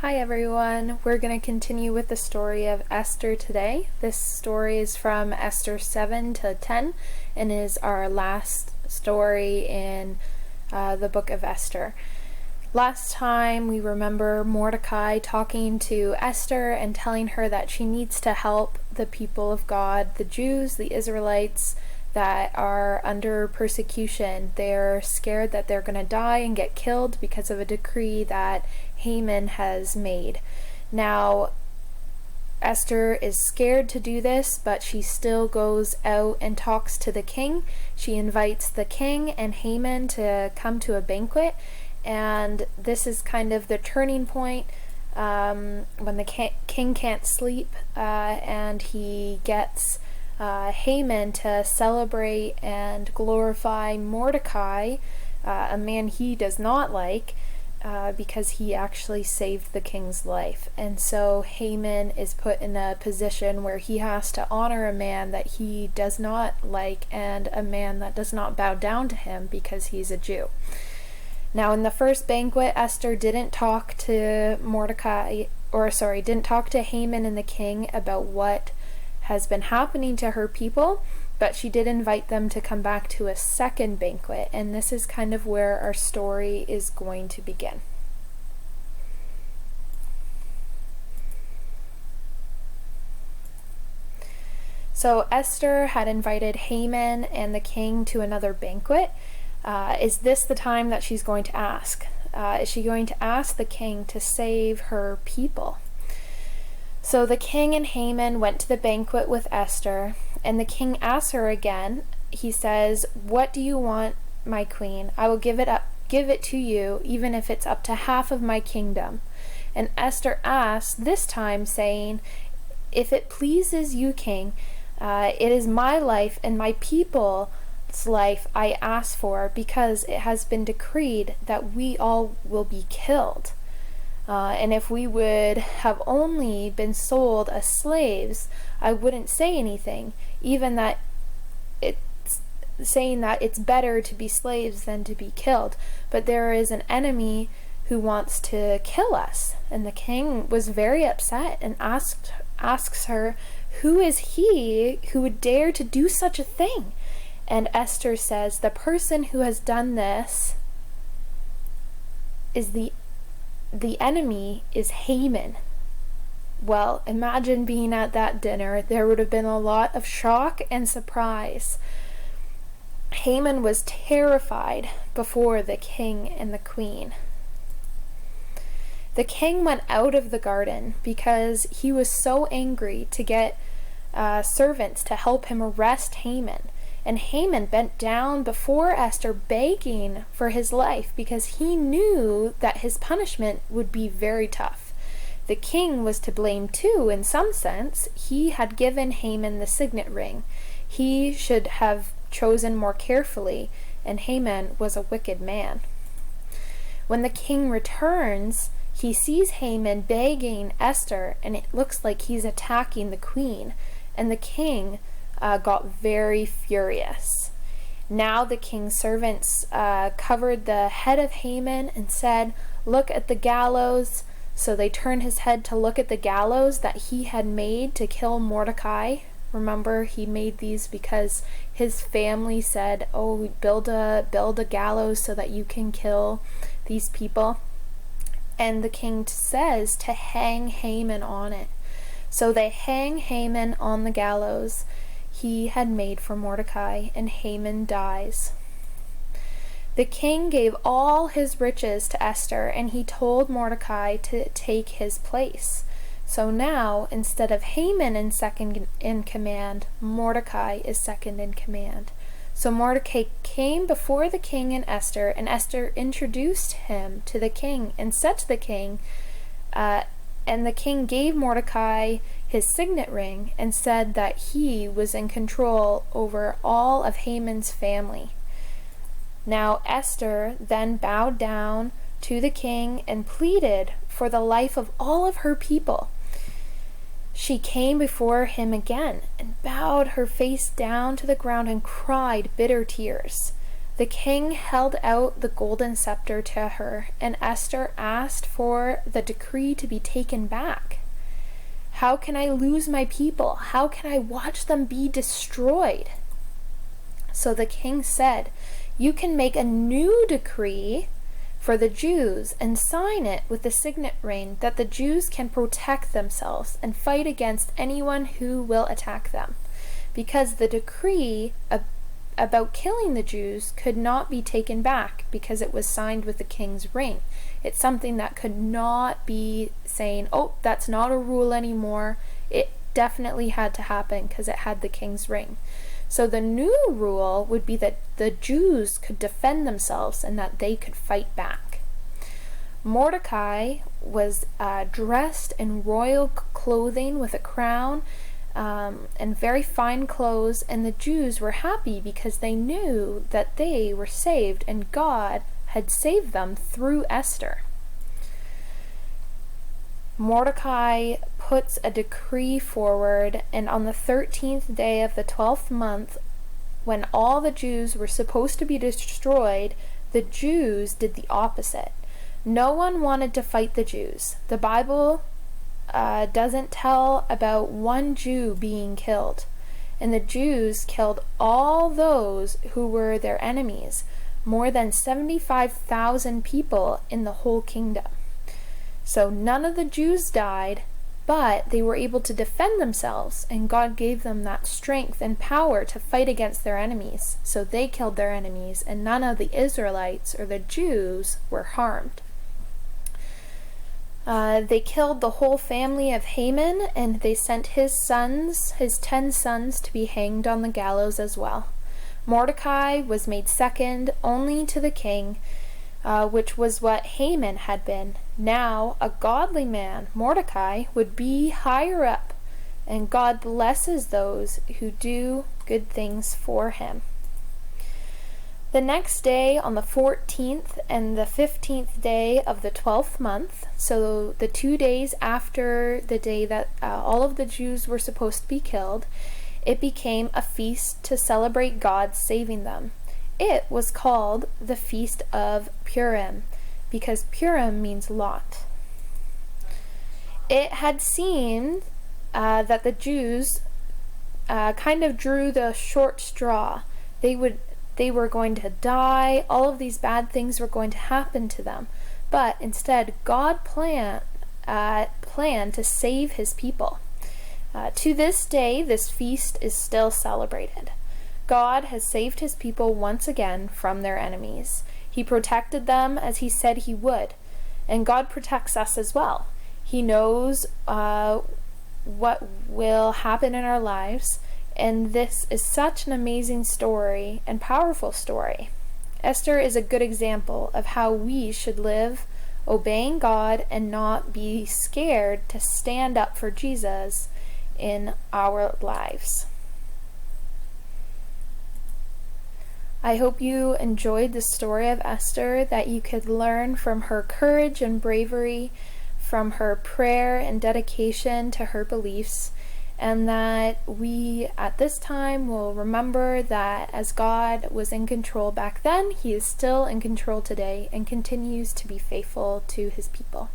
Hi everyone, we're going to continue with the story of Esther today. This story is from Esther 7 to 10 and is our last story in the book of Esther. Last time we remember Mordecai talking to Esther and telling her that she needs to help the people of God, the Jews, the Israelites that are under persecution. They're scared that they're going to die and get killed because of a decree that Haman has made. Now, Esther is scared to do this, but she still goes out and talks to the king. She invites the king and Haman to come to a banquet, and this is kind of the turning point when the king can't sleep, and he gets Haman to celebrate and glorify Mordecai, a man he does not like, because he actually saved the king's life. And so Haman is put in a position where he has to honor a man that he does not like and a man that does not bow down to him because he's a Jew. Now, in the first banquet, Esther didn't talk to didn't talk to Haman and the king about what has been happening to her people, but she did invite them to come back to a second banquet, and this is kind of where our story is going to begin. So Esther had invited Haman and the king to another banquet. Is this the time that she's going to ask? Is she going to ask the king to save her people? So the king and Haman went to the banquet with Esther, and the king asks her again. He says, "What do you want, my queen? I will give it to you, even if it's up to half of my kingdom." And Esther asked this time, saying, "If it pleases you, king, it is my life and my people's life I ask for, because it has been decreed that we all will be killed. And if we would have only been sold as slaves, I wouldn't say anything, even that it's saying that it's better to be slaves than to be killed. But there is an enemy who wants to kill us." And the king was very upset and asks her, "Who is he who would dare to do such a thing?" And Esther says, "The person who has done this is the enemy is Haman." Well, imagine being at that dinner. There would have been a lot of shock and surprise. Haman was terrified before the king and the queen. The king went out of the garden because he was so angry to get servants to help him arrest Haman. And Haman bent down before Esther, begging for his life because he knew that his punishment would be very tough. The king was to blame too, in some sense. He had given Haman the signet ring. He should have chosen more carefully, and Haman was a wicked man. When the king returns, he sees Haman begging Esther, and it looks like he's attacking the queen, and the king got very furious. Now the king's servants covered the head of Haman and said, "Look at the gallows." So they turned his head to look at the gallows that he had made to kill Mordecai. Remember, he made these because his family said, "Oh, build a gallows so that you can kill these people." And the king says to hang Haman on it. So they hang Haman on the gallows he had made for Mordecai, and Haman dies. The king gave all his riches to Esther, and he told Mordecai to take his place. So now, instead of Haman in second in command, Mordecai is second in command. So Mordecai came before the king and Esther introduced him to the king and said to the king, and the king gave Mordecai his signet ring and said that he was in control over all of Haman's family. Now Esther then bowed down to the king and pleaded for the life of all of her people. She came before him again and bowed her face down to the ground and cried bitter tears. The king held out the golden scepter to her, and Esther asked for the decree to be taken back. How can I lose my people? How can I watch them be destroyed? So the king said, you can make a new decree for the Jews and sign it with the signet ring that the Jews can protect themselves and fight against anyone who will attack them. Because the decree about killing the Jews could not be taken back because it was signed with the king's ring. It's something that could not be saying, oh, that's not a rule anymore. It definitely had to happen because it had the king's ring. So the new rule would be that the Jews could defend themselves and that they could fight back. Mordecai was dressed in royal clothing with a crown and very fine clothes, and the Jews were happy because they knew that they were saved and God had saved them through Esther. Mordecai puts a decree forward, and on the 13th day of the 12th month, when all the Jews were supposed to be destroyed, the Jews did the opposite. No one wanted to fight the Jews. The Bible doesn't tell about one Jew being killed, and the Jews killed all those who were their enemies, more than 75,000 people in the whole kingdom. So none of the Jews died, but they were able to defend themselves, and God gave them that strength and power to fight against their enemies. So they killed their enemies, and none of the Israelites or the Jews were harmed. They killed the whole family of Haman, and they sent his 10 sons, to be hanged on the gallows as well. Mordecai was made second only to the king, which was what Haman had been. Now, a godly man, Mordecai, would be higher up, and God blesses those who do good things for him. The next day, on the 14th and the 15th day of the 12th month, so the 2 days after the day that all of the Jews were supposed to be killed, it became a feast to celebrate God saving them. It was called the Feast of Purim, because Purim means lot. It had seemed that the Jews kind of drew the short straw. They were going to die. All of these bad things were going to happen to them. But instead, God planned to save his people. To this day, this feast is still celebrated. God has saved his people once again from their enemies. He protected them as he said he would. And God protects us as well. He knows what will happen in our lives. And this is such an amazing story and powerful story. Esther is a good example of how we should live, obeying God and not be scared to stand up for Jesus in our lives. I hope you enjoyed the story of Esther, that you could learn from her courage and bravery, from her prayer and dedication to her beliefs, and that we at this time will remember that as God was in control back then, he is still in control today and continues to be faithful to his people.